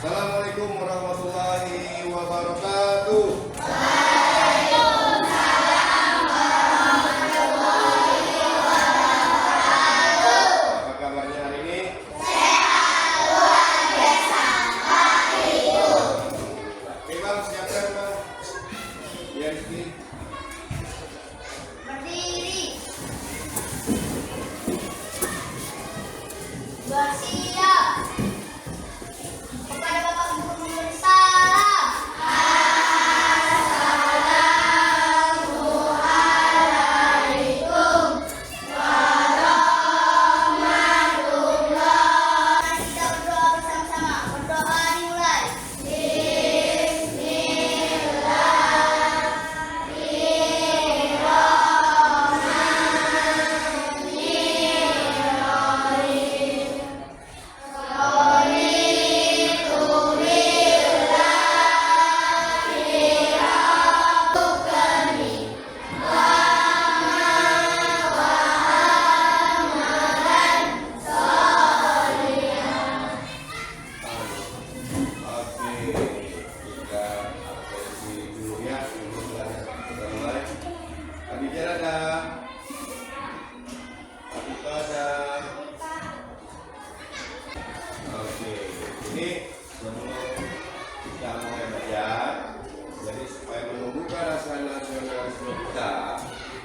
Assalamualaikum warahmatullahi wabarakatuh. Apa kabarnya hari ini? Oke Bang, siapkan Bang. Ya Rizky. Berdiri. Bersiap. Kepada Bapak Guru memberi salam. Assalamualaikum warahmatullahi. Kita berdoa bersama-sama. Berdoa dimulai. Oke, kita absensi dulu ya. Kita mulai. Abijah ada. Abika ada. Oke, ini sebelum kita mulai belajar, jadi supaya menumbuhkan rasa nasionalisme kita,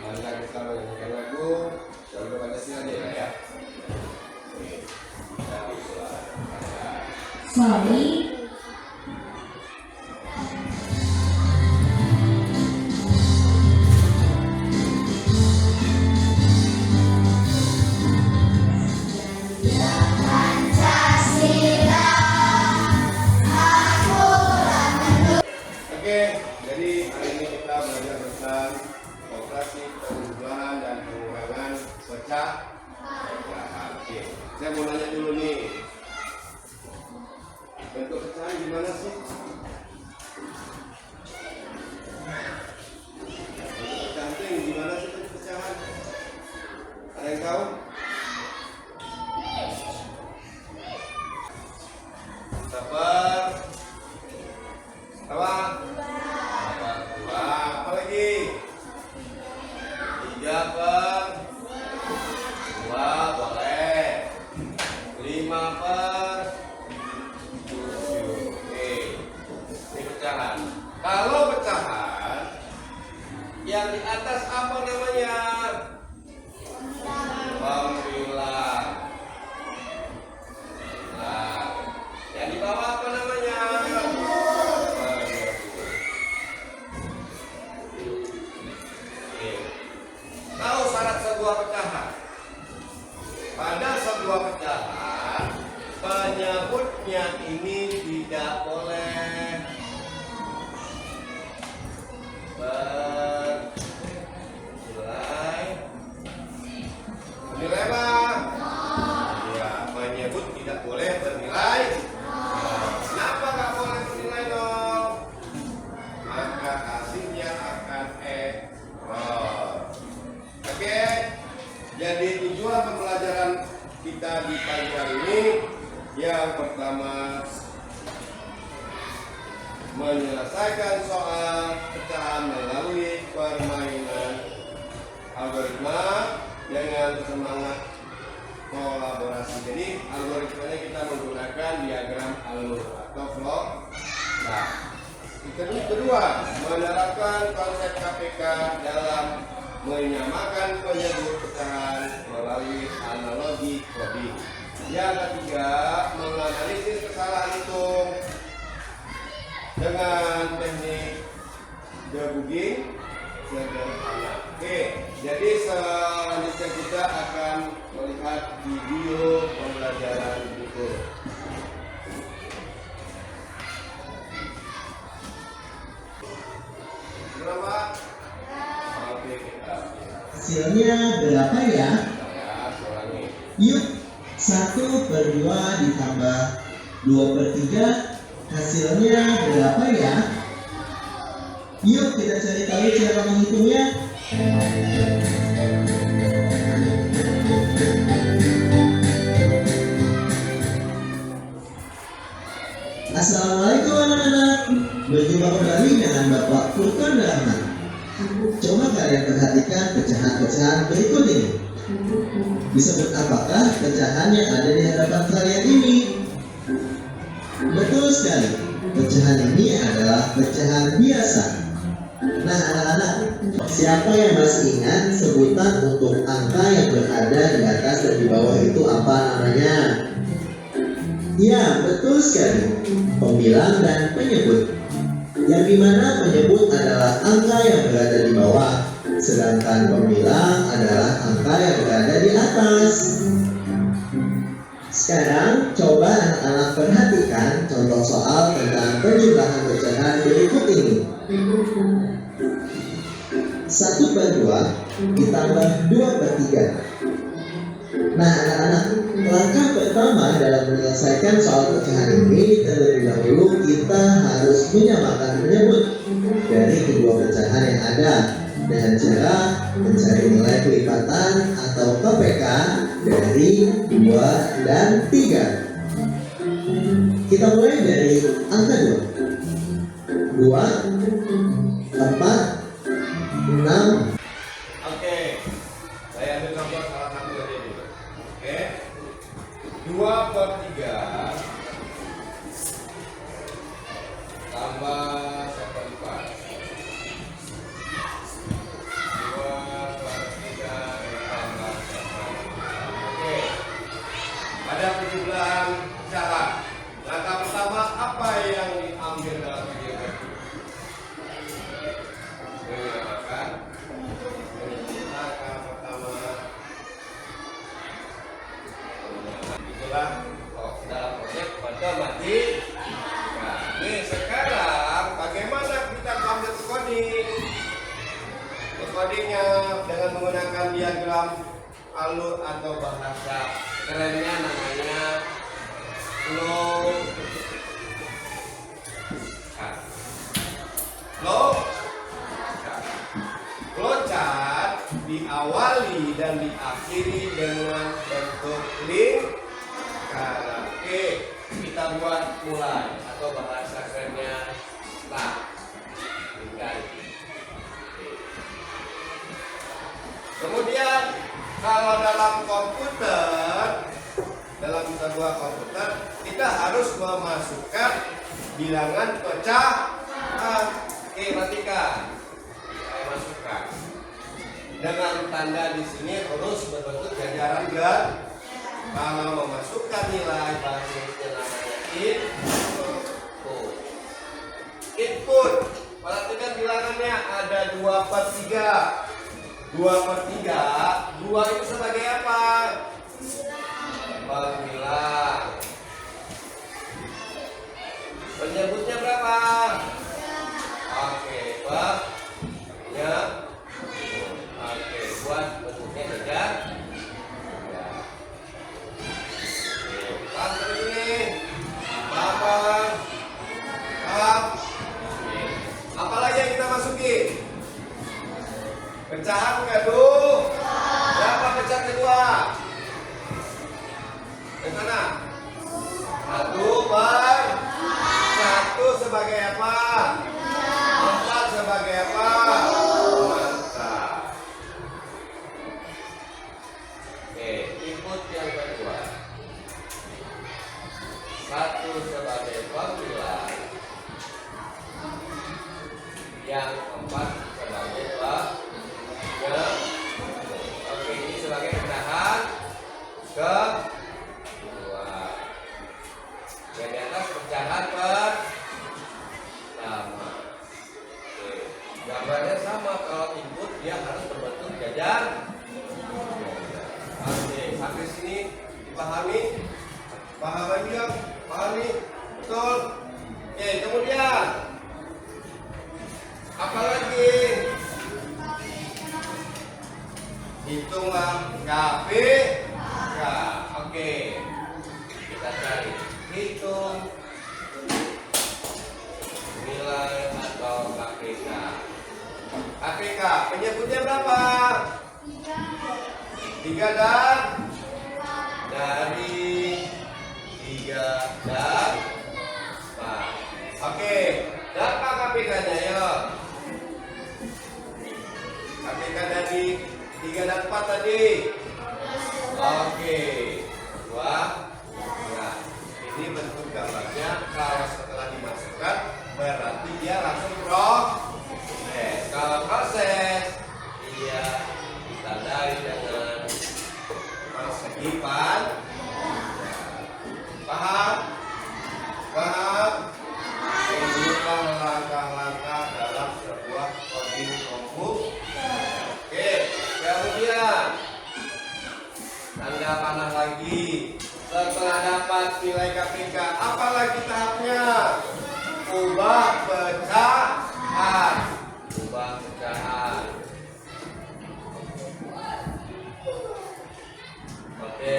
maka kita menyanyikan lagu Jalur Pancasila ya. Oke, kita mulai. Sorry. Oke, jadi hari ini kita belajar tentang operasi penjumlahan dan pengurangan pecahan. Oke, saya mau nanya dulu nih, bentuk pecahan gimana sih? Bentuk pecahan itu yang gimana sih bentuk pecahan? Ada yang tahu? Sabar. Apa? Dua. Apa lagi? Tiga per dua boleh. 5 per 7. Oke. Ini pecahan. Kalau pecahan yang di atas apa namanya? Pembilang. Nah, yang di bawah apa namanya? Tahu syarat sebuah pecahan? Pada sebuah pecahan, penyebutnya ini tidak boleh bernilai apa? Ya, penyebut tidak boleh bernilai. Kenapa nggak boleh bernilai nol? Maka hasilnya akan error. Oke, jadi tujuan pembelajaran kita di pagi hari ini yang pertama menyelesaikan soal pecahan melalui permainan algoritma dengan semangat kolaborasi. Jadi algoritmanya kita menggunakan diagram alur atau flow. Nah, kedua, menerapkan konsep KPK dalam menyamakan penyebut pecahan melalui analogi coding. Yang ketiga, menganalisis kesalahan hitung dengan teknik debugging sederhana. Oke, jadi selanjutnya kita akan melihat video pembelajaran berikut. Berapa? Oke, kita Hasilnya berapa ya? ulangi. Yuk, 1/2 ditambah 2/3, hasilnya berapa ya? Yuk kita cari tahu cara menghitungnya. Assalamualaikum anak-anak. Berjumpa kembali dengan Bapak Furqan Rahman. Coba kalian perhatikan pecahan-pecahan berikut ini. Disebut apakah pecahan yang ada di hadapan kalian ini? Betul sekali. Pecahan ini adalah pecahan biasa. Nah anak-anak, siapa yang masih ingat sebutan untuk angka yang berada di atas dan di bawah itu apa namanya? Ya, betul sekali. Pembilang dan penyebut. Yang dimana penyebut adalah angka yang berada di bawah, sedangkan pembilang adalah angka yang berada di atas. Sekarang coba anak-anak perhatikan contoh soal tentang penjumlahan pecahan berikut ini. 1/2 ditambah 2/3. Nah anak-anak, langkah pertama dalam menyelesaikan soal pecahan ini, terlebih dahulu kita harus menyamakan penyebut dari kedua pecahan yang ada dengan cara mencari nilai kelipatan atau KPK dari 2 dan 3. Kita mulai dari angka 2. 2, 4, 6. Oke, saya ambil contoh salah satu dari ini. Oke, 2/3 tambah 1/4. 2/3 tambah 1/4. Oke, pada penjumlahan pecahan, langkah pertama apa yang diambil dalam video ini? Menggunakan langkah pertama. Itulah dalam proyek matematik. Nah, ini sekarang bagaimana kita ambil coding? Codingnya dengan menggunakan diagram alur atau bahasa kerennya namanya flow chart. Flowchart diawali dan diakhiri dengan bentuk lingkaran. Oke, kita buat mulai atau bahasa kerennya start. Lingkaran. Kemudian kalau dalam komputer, dalam sebuah komputer, kita harus memasukkan bilangan pecahan. Oke, perhatikan. Saya masukkan dengan tanda di sini harus berbentuk jajaran dan kalau memasukkan nilai bahasa Inggrisnya namanya input. Perhatikan bilangannya ada 2/3. 2/3, 2 itu sebagai apa? Pembilang. Penyebutnya berapa? Oke, ya. Oke, buat bentuknya jajar. Ya. Pas ini. Apa? Apalagi yang kita masukin? Pecahan kedua. Berapa pecahan kedua? Yang mana? 1/1 sebagai apa? 4 sebagai apa? Mantap. Oke, input yang kedua. 1 sebagai pembilang. Yang 4 sebagai pembilang. Oke, ini sebagai pecahan kedua. Yang di atas pecahan pertama. Oke, gambarnya sama. Kalau input dia harus berbentuk jajar. Oke, sampai sini dipahami? Paham lagi ya? Pahami? Betul? Oke, kemudian apa lagi? Hitunglah KPK. Oke, kita cari hitung nilai atau KPK. KPK penyebutnya berapa? 3 dan dari 3 dan 4. gambarnya. Kalau setelah dimasukkan berarti dia langsung proses. Kalau proses dia ditandai dengan persegi panjang. Paham? Paham? Inilah langkah-langkah dalam sebuah coding komputer. Oke, kemudian tanda panah lagi. Setelah dapat nilai KPK, apa lagi tahapnya? Ubah pecahan. Ubah pecahan. Oke.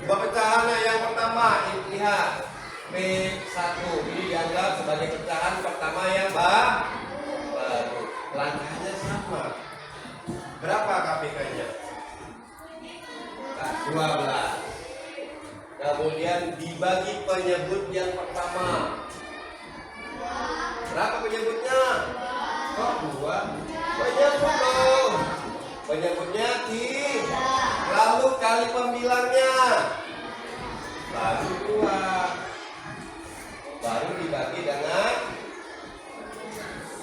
Ubah pecahannya yang pertama, lihat P1. Ini dianggap sebagai pecahan pertama yang baru. Langkahnya sama. Berapa KPK-nya? 12. Kemudian dibagi penyebut yang pertama. Berapa penyebutnya? Kok 2? Penyebut dong. Penyebutnya 3. Lalu kali pembilangnya. Baru 2. Baru dibagi dengan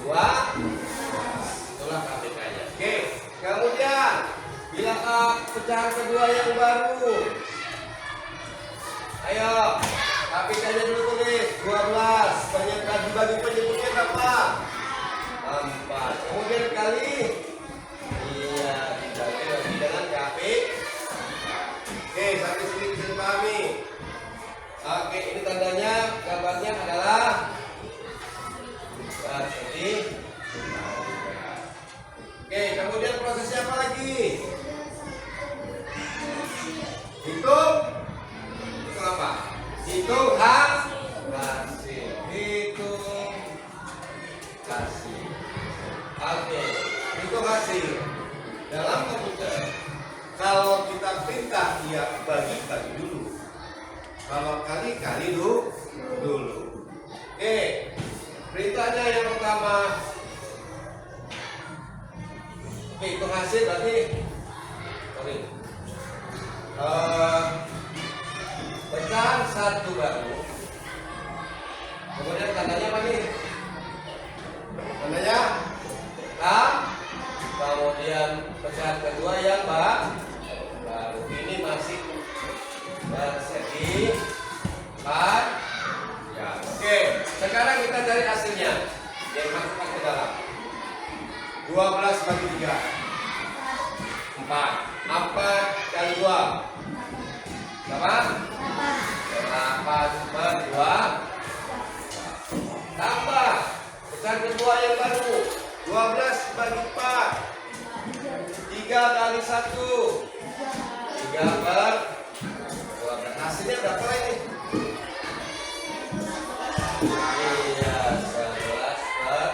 2. Itulah KPK-nya. Oke. Kemudian bila pecahan kedua yang baru. Ayo, KPK-nya dulu tulis 12. Penyebut dibagi penyebutnya berapa? 4. Kemudian kali, iya, dibagi lagi dengan KP. Oke, sampai sini bisa dipahami. Oke, ini tandanya, gambarnya adalah persegi. Oke, kemudian prosesnya apa lagi? Hitung apa? Hitung hasil. Hitung hasil. Oke, hitung hasil. Dalam komputer, kalau kita perintah dia bagi-bagi dulu. Kalau kali-kali dulu. Oke, perintahnya yang pertama. Oke, hitung hasil berarti pecahan 1 baru. Kemudian tandanya apa nih? Tandanya A. Kemudian pecahan kedua yang baru. Ini masih persegi panjang. Oke, sekarang kita cari hasilnya. Yang masukkan ke dalam. 12 bagi 3. 4. 4 kali 2. Berapa? 8 per 2. Tambah pecahan kedua yang baru. 12 bagi 4. 3 kali 1. 3 per 12. Hasilnya berapa ini? Iya, 11 per 12.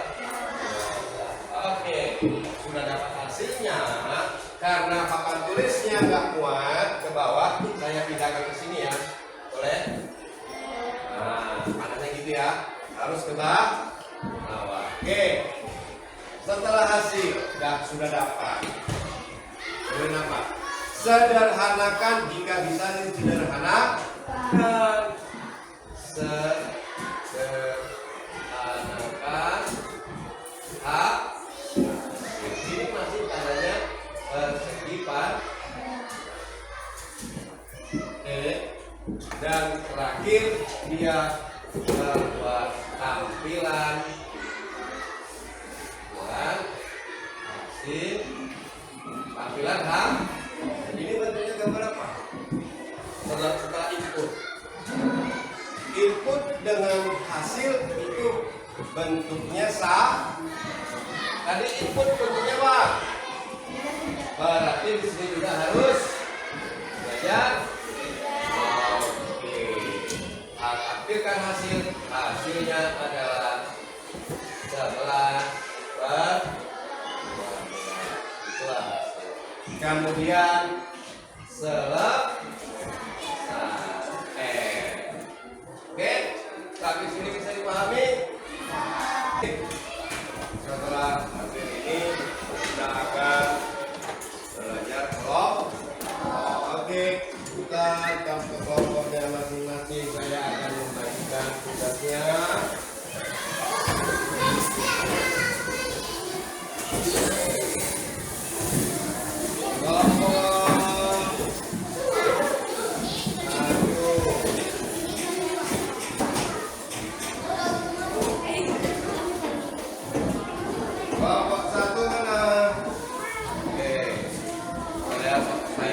Oke, sudah dapat hasilnya. Karena papan tulisnya nggak muat ke bawah, saya pindahkan ke sini ya, boleh? Nah, panahnya gitu ya, harus ke bawah. Oke, setelah hasil sudah dapat, boleh apa? Sederhanakan jika bisa disederhanakan. Sederhanakan ini masih tandanya persegi panjang. Dan terakhir dia membuat tampilan dan hasil tampilan ini bentuknya gambar apa? Setelah input dengan hasil itu bentuknya tadi input bentuknya apa? Berarti di sini juga harus belajar. Oke. Aktifkan hasilnya adalah 11 per 12. Itulah hasil. Kemudian selesai. Oke, sampai sini bisa dipahami. Setelah hasil ini kita akan belajar kelompok. Oke, kita ke kelompoknya masing-masing. Saya akan membaca. atasnya. Kelompok satu mana? Oke. Saya selesai.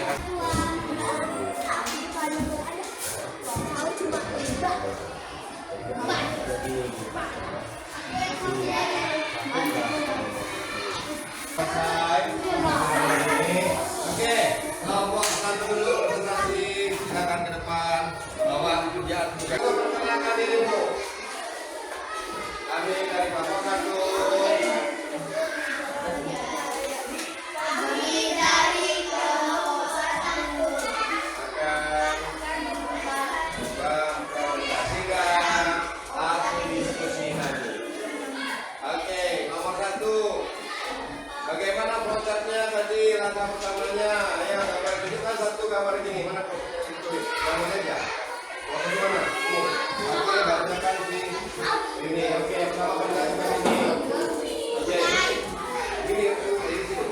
Oke, kelompok satu dulu presentasi. Silakan ke depan. Bawa kerjaan. Perkenalkan diri Bu. Kami dari kelompok satu. Bagaimana prosesnya tadi langkah pertamanya? Ayo gambar tunjukkan satu gambar ini. Mana prosesnya ditulis? Gambarnya aja. Oke gimana? Oke, bacakan di ini. Oke, pertama bacakan ini. Oke. Ini di sini.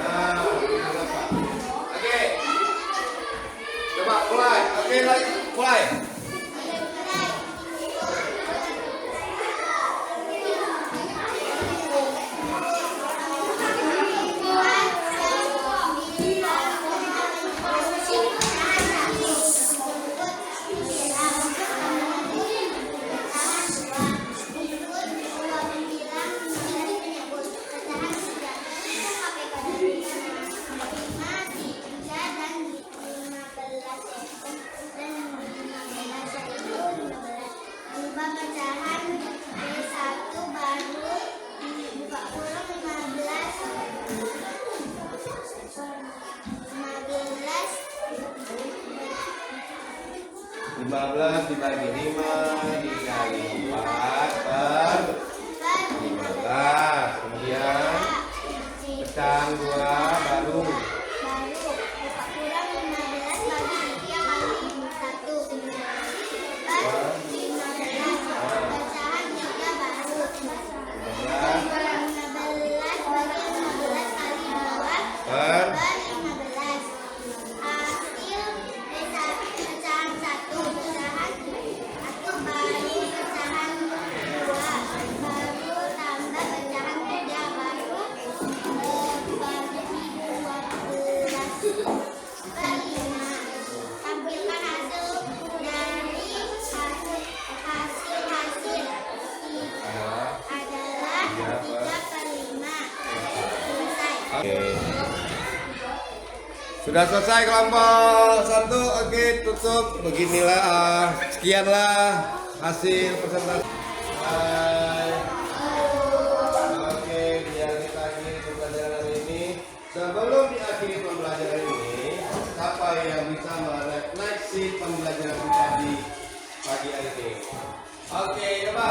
Nah, kenapa? Oke. Coba mulai. Oke, mulai. Lima belas dibagi 5 dikali 4 per 15. Kemudian pecahan 2 baru. Oke. Sudah selesai kelompok satu. Oke, tutup. Beginilah, sekianlah hasil presentasi. Oke, biar kita akhiri pembelajaran ini. Sebelum diakhiri pembelajaran ini, siapa yang bisa menaiki pembelajaran kita di pagi hari ini? Oke, coba.